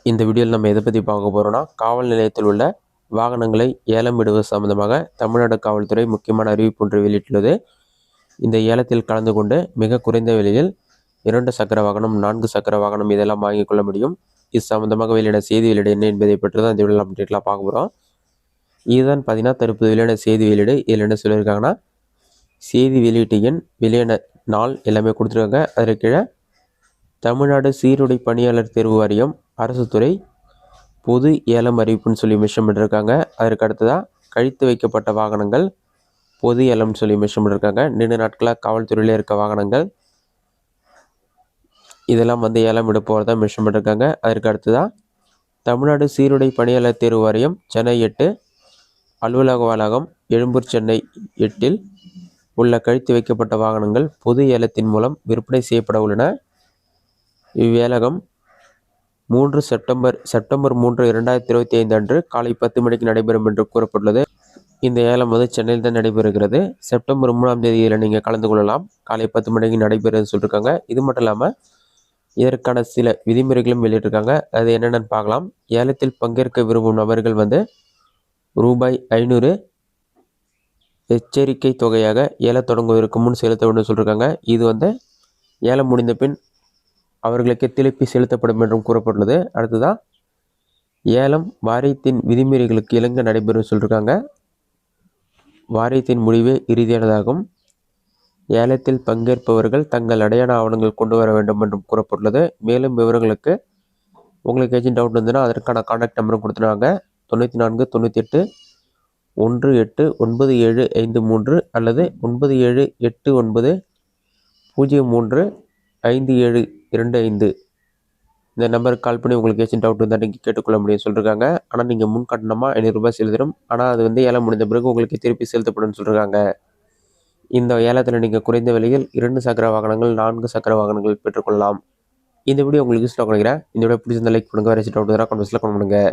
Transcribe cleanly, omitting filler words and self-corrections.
இந்த வீடியோவில் நம்ம எதை பற்றி பார்க்க போகிறோம்னா, காவல் நிலையத்தில் உள்ள வாகனங்களை ஏலம் விடுவது சம்பந்தமாக தமிழ்நாடு காவல்துறை முக்கியமான அறிவிப்பு ஒன்றை வெளியிட்டுள்ளது. இந்த ஏலத்தில் கலந்து கொண்டு மிக குறைந்த விலையில் 2 சக்கர வாகனம், 4 சக்கர வாகனம் இதெல்லாம் வாங்கிக் கொள்ள முடியும். இது சம்பந்தமாக வெளியிட செய்தி வெளியீடு என்ன என்பதை பற்றி தான் இந்த வீடியோவில் அப்டேட்லாம் பார்க்க போகிறோம். இதுதான் பார்த்தீங்கன்னா தற்போது வெளியான செய்தி வெளியீடு. இதில் என்ன சொல்லியிருக்காங்கன்னா, செய்தி வெளியீட்டு எண், வெளியான நாள் எல்லாமே கொடுத்துருக்காங்க. அதில் கீழே தமிழ்நாடு சீருடை பணியாளர் தேர்வு வாரியம் அரசு துறை பொது ஏலம் அறிவிப்புன்னு சொல்லி மென்ஷன் பண்ணியிருக்காங்க. அதற்கு அடுத்ததாக கழித்து வைக்கப்பட்ட வாகனங்கள் பொது ஏலம்னு சொல்லி மென்ஷன் பண்ணியிருக்காங்க. நீண்ட நாட்களாக காவல்துறையிலே இருக்க வாகனங்கள் இதெல்லாம் ஏலம் விட போகிறதா மென்ஷன் பண்ணியிருக்காங்க. அதற்கு அடுத்ததாக தமிழ்நாடு சீருடை பணியாளர் தேர்வு வாரியம் சென்னை 8 அலுவலக வளாகம் எழும்பூர் சென்னை 8 உள்ள கழித்து வைக்கப்பட்ட வாகனங்கள் பொது ஏலத்தின் மூலம் விற்பனை செய்யப்பட உள்ளன. இவ்வேலகம் செப்டம்பர் 3, 2025 அன்று காலை 10 மணிக்கு நடைபெறும் என்று கூறப்பட்டுள்ளது. இந்த ஏலம் சென்னையில் தான் நடைபெறுகிறது. செப்டம்பர் 3ஆம் தேதியில் நீங்கள் கலந்து கொள்ளலாம். காலை 10 மணிக்கு நடைபெறுன்னு சொல்லியிருக்காங்க. இது மட்டும் இல்லாமல் இதற்கான சில விதிமுறைகளும் வெளியிட்டிருக்காங்க. அது என்னென்னு பார்க்கலாம். ஏலத்தில் பங்கேற்க விரும்பும் நபர்கள் ரூபாய் 500 எச்சரிக்கை தொகையாக ஏலம் தொடங்குவதற்கு முன் செலுத்த வேண்டும் சொல்லியிருக்காங்க. இது ஏலம் முடிந்த பின் அவர்களுக்கு திருப்பி செலுத்தப்படும் என்றும் கூறப்பட்டுள்ளது. அடுத்ததாக ஏலம் வாரியத்தின் விதிமுறைகளுக்கு இணங்க நடைபெறும் சொல்லியிருக்காங்க. வாரியத்தின் முடிவே இறுதியானதாகும். ஏலத்தில் பங்கேற்பவர்கள் தங்கள் அடையாள ஆவணங்கள் கொண்டு வர வேண்டும் என்றும் கூறப்பட்டுள்ளது. மேலும் விவரங்களுக்கு உங்களுக்கு ஏஜென்ட் டவுட் இருந்ததுன்னா அதற்கான கான்டாக்ட் நம்பரும் கொடுத்துருவாங்க. 94 98 18 9753 அல்லது 9789 03 5725 இந்த நம்பருக்கு கால் பண்ணி உங்களுக்கு ஏதாச்சும் டவுட் இருந்தால் நீங்கள் கேட்டுக்கொள்ள முடியும் சொல்லியிருக்காங்க. ஆனால் நீங்கள் முன் கட்டணமாக 500 ரூபாய் செலுத்தணும். ஆனால் அது ஏலம் முடிந்த பிறகு உங்களுக்கு திருப்பி செலுத்தப்படும் சொல்லியிருக்காங்க. இந்த ஏலத்தில் நீங்கள் குறைந்த விலையில் 2 சக்கர வாகனங்கள், 4 சக்கர வாகனங்கள் பெற்றுக்கொள்ளலாம். இந்த வீடியோ உங்களுக்கு யூஸ்ஃபுல்லாக நினைக்கிறேன். இந்த வீடியோ பிடிச்சிருந்தா லைக் பண்ணுங்கள். வேறு டவுட் இருந்தால் கமெண்ட்ஸில் கமெண்ட் பண்ணுங்கள்.